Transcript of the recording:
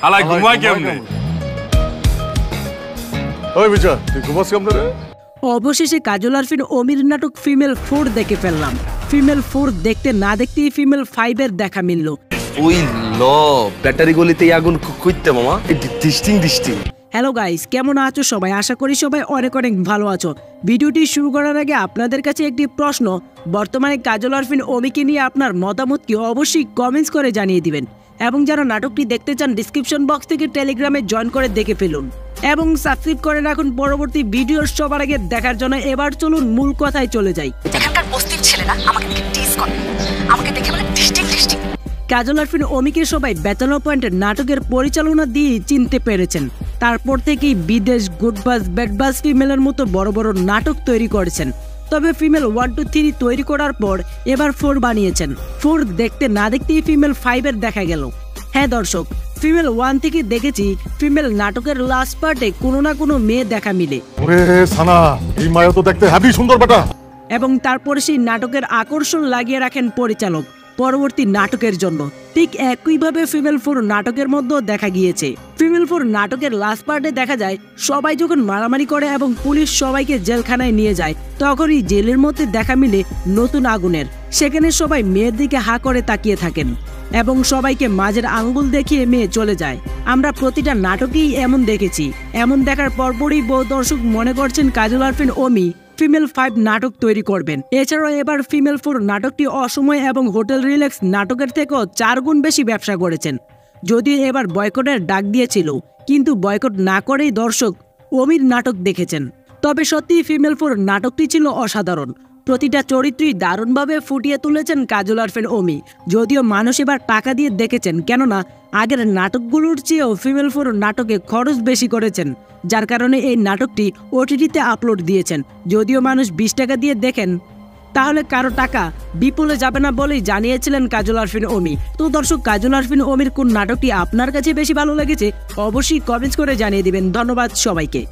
আলাই ঘুমাই কেমনে? ওই বিজয়, তুই ঘুমাস কেমনে রে? অবশেষে কাজল আরফিন অমির নাটক ফিমেল 4 দেখে ফেললাম। ফিমেল 4 দেখতে না দেখতেই ফিমেল 5 এর দেখা মিলল। ওই ল ব্যাটারি গলিতে আগুন খুঁজতে মামা, ডিস্টিং। হ্যালো গাইস, কেমন আছো সবাই? আশা করি সবাই অনেক ভালো আছো। ভিডিওটি শুরু করার আগে আপনাদের কাছে একটি প্রশ্ন, বর্তমানে কাজল আরফিন অমিকে নিয়ে আপনার মতামত কি অবশ্যই কমেন্টস করে জানিয়ে দিবেন। এবং যারা নাটকটি দেখতে চান ডিসক্রিপশন বক্স থেকে টেলিগ্রামে জয়েন করে দেখে ফেলুন এবং সাবস্ক্রাইব করে রাখুন পরবর্তী ভিডিও সবার আগে দেখার জন্য। এবার চলুন মূল কথায় চলে যাই। এখানকার বস্তির ছেলেরা আমাকে দেখে টিজ করে, আমাকে দেখে বলে ডিস্টিং। কাজল আরফিন অমিকে সবাই ব্যাচেলর পয়েন্টের নাটকের পরিচালনা দিয়ে চিনতে পেরেছেন। তারপর থেকেই বিদেশ, গুডবাস, ব্যাডবাস ফিমেলের মতো বড় বড় নাটক তৈরি করেছেন। তবে ফিমেল 1, 2, 3 তৈরি করার পর এবার 4 বানিয়েছেন। 4 দেখতে না দেখতেই ফিমেল 5 এর দেখা গেল। হ্যাঁ দর্শক, ফিমেল 1 থেকে দেখেছি ফিমেল নাটকের লাস্ট পার্টে কোনো না কোনো মেয়ে দেখা মিলে। ওরে সানা, এই মায়া তো দেখতে হেভি সুন্দর বেটা। এবং তারপরে সেই নাটকের আকর্ষণ লাগিয়ে রাখেন পরিচালক পরবর্তী নাটকের জন্য। ঠিক একইভাবে ফিমেল 4 নাটকের মধ্যেও দেখা গিয়েছে। ফিমেল 4 নাটকের লাস্ট পার্টে দেখা যায় সবাই যখন মারামারি করে এবং পুলিশ সবাইকে জেলখানায় নিয়ে যায়, তখনই জেলের মধ্যে দেখা মিলে নতুন আগুনের। সেখানে সবাই মেয়ের দিকে হা করে তাকিয়ে থাকেন এবং সবাইকে মাঝের আঙ্গুল দেখিয়ে মেয়ে চলে যায়। আমরা প্রতিটা নাটকেই এমন দেখেছি। এমন দেখার পরপরই বহু দর্শক মনে করছেন কাজল আরফিন অমি ফিমেল 5 নাটক তৈরি করবেন। এছাড়াও এবার ফিমেল 4 নাটকটি অসময় এবং হোটেল রিল্যাক্স নাটকের থেকেও 4 গুণ বেশি ব্যবসা করেছেন। যদিও এবার বয়কটের ডাক দিয়েছিল, কিন্তু বয়কট না করেই দর্শক অমির নাটক দেখেছেন। তবে সত্যিই ফিমেল 4 নাটকটি ছিল অসাধারণ। প্রতিটা চরিত্রই দারুণভাবে ফুটিয়ে তুলেছেন কাজল আরফিন অমি। যদিও মানুষ এবার টাকা দিয়ে দেখেছেন, কেননা আগের নাটকগুলোর চেয়েও ফিমেল 4 নাটকে খরচ বেশি করেছেন, যার কারণে এই নাটকটি ওটিটিতে আপলোড দিয়েছেন। যদিও মানুষ 20 টাকা দিয়ে দেখেন, তাহলে কারো টাকা বিপুলে যাবে না বলেই জানিয়েছিলেন কাজল আরফিন অমি। তো দর্শক, কাজল আরফিন অমির কোন নাটকটি আপনার কাছে বেশি ভালো লেগেছে অবশ্যই কমেন্টস করে জানিয়ে দিবেন। ধন্যবাদ সবাইকে।